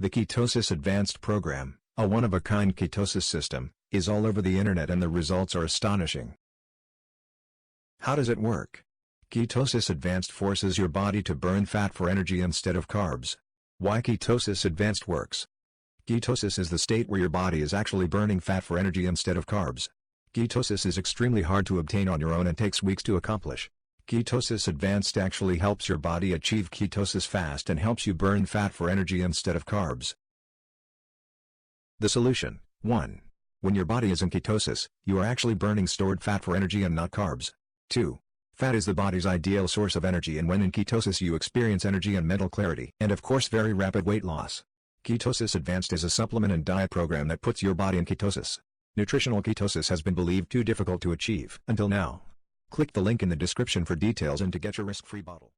The Ketosis Advanced program, a one-of-a-kind ketosis system, is all over the internet and the results are astonishing. How does it work? Ketosis Advanced forces your body to burn fat for energy instead of carbs. Why Ketosis Advanced works? Ketosis is the state where your body is actually burning fat for energy instead of carbs. Ketosis is extremely hard to obtain on your own and takes weeks to accomplish. Ketosis Advanced actually helps your body achieve ketosis fast and helps you burn fat for energy instead of carbs. The solution: 1. When your body is in ketosis, you are actually burning stored fat for energy and not carbs. 2. Fat is the body's ideal source of energy, and when in ketosis you experience energy and mental clarity, and of course very rapid weight loss. Ketosis Advanced is a supplement and diet program that puts your body in ketosis. Nutritional ketosis has been believed too difficult to achieve until now. Click the link in the description for details and to get your risk-free bottle.